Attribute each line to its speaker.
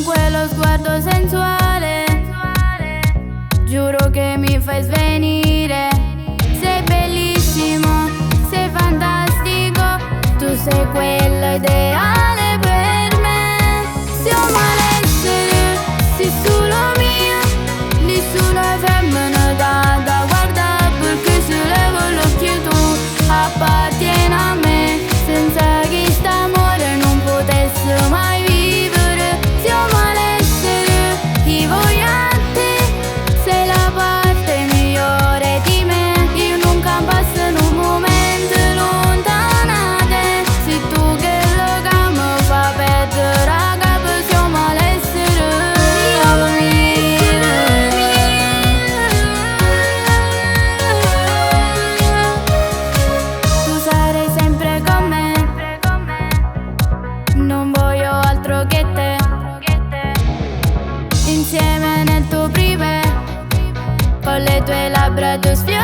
Speaker 1: con quello sguardo sensuale. Giuro che mi fai svenire. Sei bellissimo, sei fantastico. Tu sei quello ideale per me. Siamo all'essere, sei solo mia. Nessuna femmina da guardare, perché se levo l'occhio tu appartieni a me. Senza che st'amore non potesse mai vivere. Siamo all'essere, ti voglio a te. Sei la parte migliore di me. Io nunca passo in un momento lontana da te. Sei tu che lo cambio fa perdere la capo. Siamo all'essere, tu sarai sempre con me. Non voglio altro che te. Insieme nel tuo privé, con le tue labbra tu sfiori.